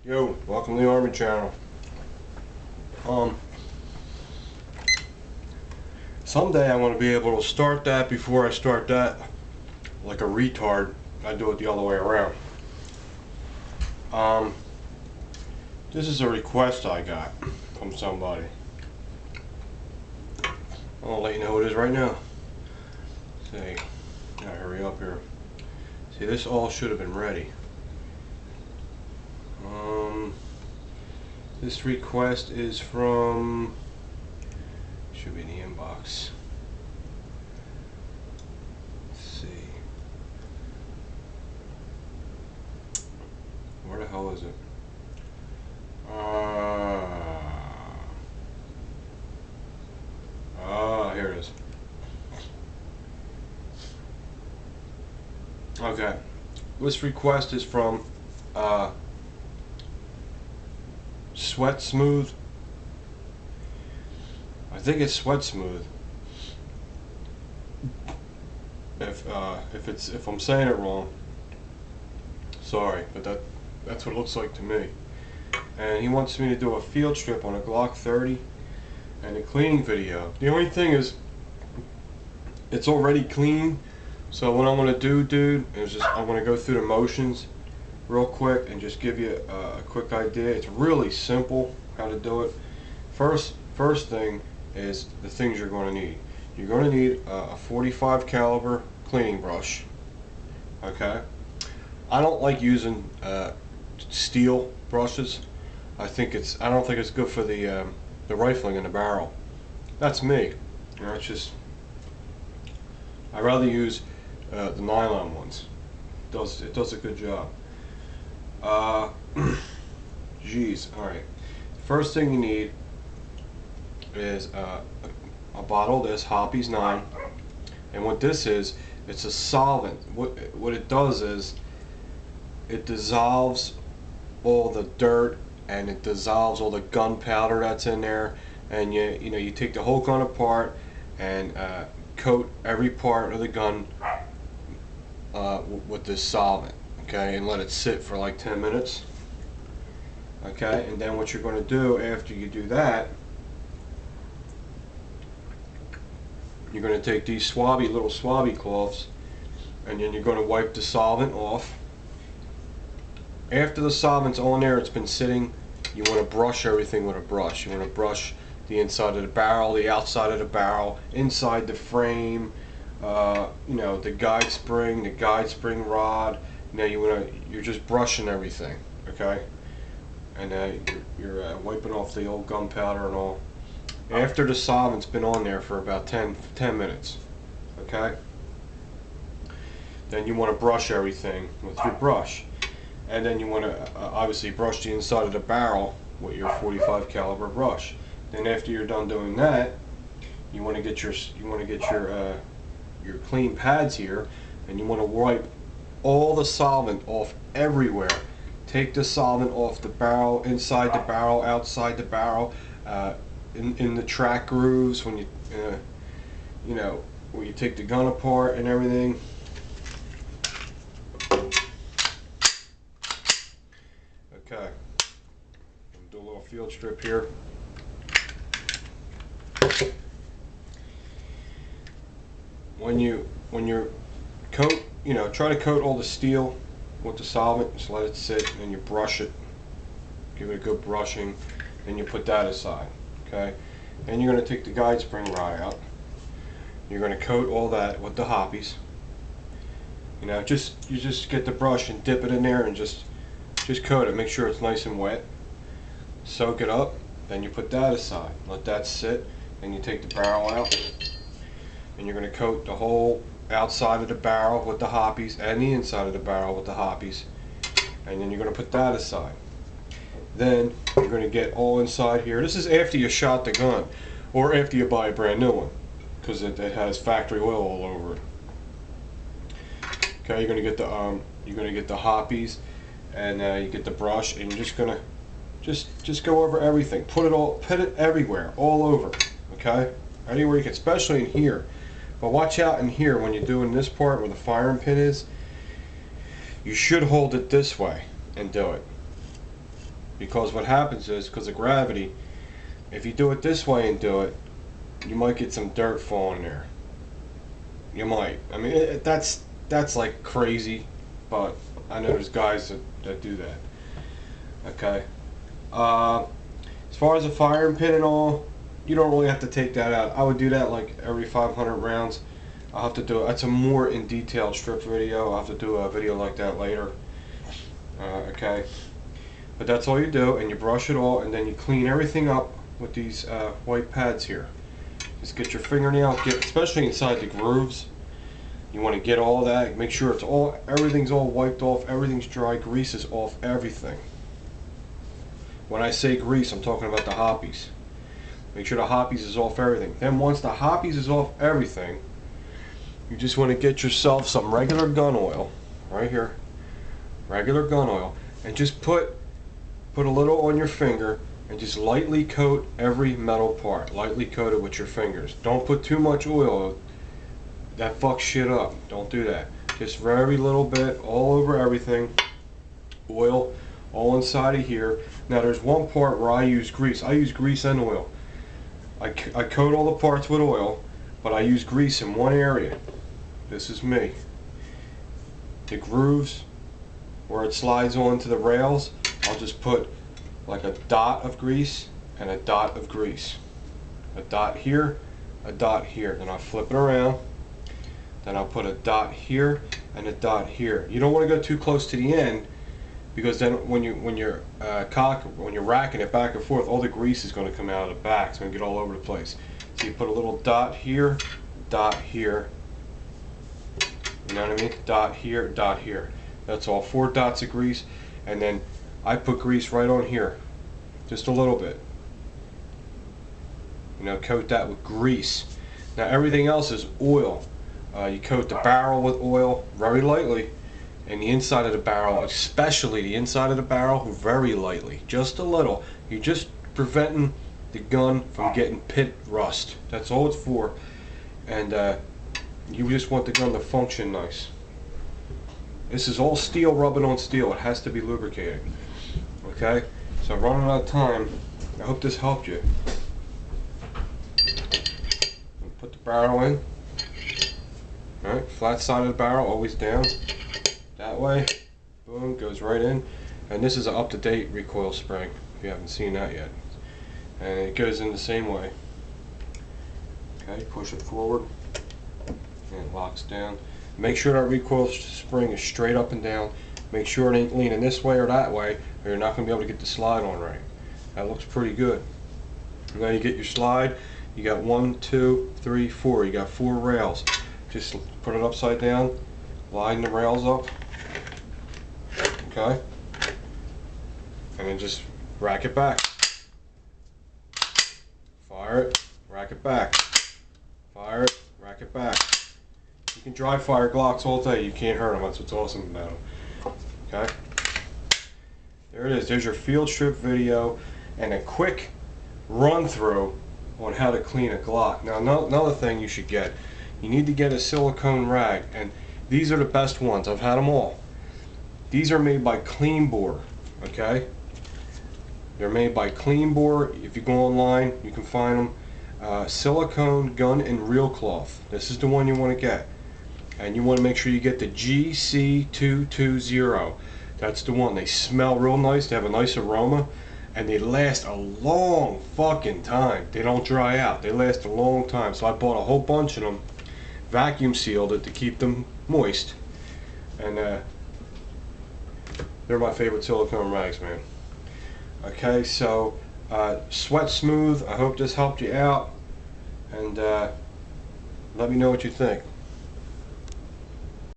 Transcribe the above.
Yo, welcome to the Army channel. Someday I want to be able to start that before I start that. Like a retard, I do it the other way around. This is a request I got from somebody. I'll let you know who it is right now. See, gotta hurry up here. See, this all should have been ready. This request is from, should be in the inbox. Let's see. Where the hell is it? Here it is. Okay. This request is from Sweat Smooth. I think it's Sweat Smooth. If I'm saying it wrong, sorry, but that's what it looks like to me. And he wants me to do a field strip on a Glock 30 and a cleaning video. The only thing is, it's already clean. So what I'm gonna do, dude, is just I'm gonna go through the motions real quick and just give you a quick idea. It's really simple how to do it. First thing is the things you're going to need. You're going to need a 45 caliber cleaning brush. Okay. I don't like using steel brushes. I don't think it's good for the rifling in the barrel. That's me. You know, it's just I rather use the nylon ones. It does a good job. Geez, alright. First thing you need is a bottle of this, Hoppy's 9. And what this is, it's a solvent. What it does is, it dissolves all the dirt and it dissolves all the gunpowder that's in there. And you take the whole gun apart and coat every part of the gun with this solvent. Okay, and let it sit for like 10 minutes. Okay, and then what you're going to do after you do that, you're going to take these little swabby cloths, and then you're going to wipe the solvent off. After the solvent's on there, it's been sitting, you want to brush everything with a brush. You want to brush the inside of the barrel, the outside of the barrel, inside the frame, the guide spring rod. Now you're just brushing everything, okay? And you're wiping off the old gunpowder and all. After the solvent's been on there for about 10 minutes, okay? Then you want to brush everything with your brush. And then you want to obviously brush the inside of the barrel with your 45 caliber brush. Then after you're done doing that, you want to get your clean pads here, and you want to wipe all the solvent off everywhere. Take the solvent off the barrel, inside the barrel, outside the barrel, in the track grooves when where you take the gun apart and everything. Okay, do a little field strip here. When you're coat, try to coat all the steel with the solvent. Just let it sit, and you brush it. Give it a good brushing. Then you put that aside. Okay. And you're going to take the guide spring rod out. You're going to coat all that with the Hoppies. You just get the brush and dip it in there and just coat it. Make sure it's nice and wet. Soak it up. Then you put that aside. Let that sit. Then you take the barrel out, and you're going to coat the whole outside of the barrel with the Hoppies and the inside of the barrel with the Hoppies, and then you're going to put that aside. Then you're going to get all inside here. This is after you shot the gun, or after you buy a brand new one, because it has factory oil all over it. Okay, you're going to get the Hoppies, and you get the brush, and you're just going to just go over everything. Put it everywhere, all over. Okay, anywhere you can, especially in here. But watch out in here when you're doing this part where the firing pin is. You should hold it this way and do it. because what happens is, because of gravity, if you do it this way and do it, you might get some dirt falling there. You might. I mean, that's like crazy, but I know there's guys that do that. Okay. As far as a firing pin and all, you don't really have to take that out. I would do that like every 500 rounds. I'll have to do it. That's a more in detail strip video. I'll have to do a video like that later. Okay. But that's all you do, and you brush it all, and then you clean everything up with these white pads here. Just get your fingernail, especially inside the grooves. You want to get all that. Make sure everything's all wiped off, everything's dry, grease is off everything. When I say grease, I'm talking about the hoppies. Make sure the hoppies is off everything. Then once the hoppies is off everything, you just want to get yourself some regular gun oil, right here, regular gun oil, and just put a little on your finger and just lightly coat every metal part. Lightly coat it with your fingers. Don't put too much oil. That fucks shit up. Don't do that. Just very little bit all over everything. Oil all inside of here. Now there's one part where I use grease. I use grease and oil. I coat all the parts with oil, but I use grease in one area. This is me. The grooves where it slides onto the rails, I'll just put like a dot of grease and a dot of grease. A dot here, a dot here. Then I'll flip it around. Then I'll put a dot here and a dot here. You don't want to go too close to the end, because then when you're racking it back and forth, all the grease is going to come out of the back. It's going to get all over the place. So you put a little dot here, dot here. You know what I mean? Dot here, dot here. That's all. 4 dots of grease, and then I put grease right on here, just a little bit. You know, coat that with grease. Now everything else is oil. You coat the barrel with oil very lightly, and the inside of the barrel, especially the inside of the barrel, very lightly, just a little. You're just preventing the gun from getting pit rust. That's all it's for. And you just want the gun to function nice. This is all steel rubbing on steel. It has to be lubricated. Okay? So I'm running out of time. I hope this helped you. Put the barrel in. Alright, flat side of the barrel, always down. That way. Boom, goes right in. And this is an up-to-date recoil spring, if you haven't seen that yet. And it goes in the same way. Okay, push it forward. And it locks down. Make sure that recoil spring is straight up and down. Make sure it ain't leaning this way or that way, or you're not going to be able to get the slide on right. That looks pretty good. And then you get your slide. You got 1, 2, 3, 4. You got 4 rails. Just put it upside down, line the rails up. Okay? And then just rack it back. Fire it, rack it back. Fire it, rack it back. You can dry fire Glocks all day. You can't hurt them. That's what's awesome about them. Okay? There it is. There's your field strip video and a quick run through on how to clean a Glock. Now another thing you should get, you need to get a silicone rag, and these are the best ones. I've had them all. These are made by Clean Bore. Okay? They're made by Clean Bore. If you go online, you can find them. Silicone gun and reel cloth. This is the one you want to get. And you want to make sure you get the GC220. That's the one. They smell real nice. They have a nice aroma. And they last a long fucking time. They don't dry out. They last a long time. So I bought a whole bunch of them. Vacuum sealed it to keep them moist. And they're my favorite silicone rags, man. Okay, so Sweat Smooth. I hope this helped you out. And let me know what you think.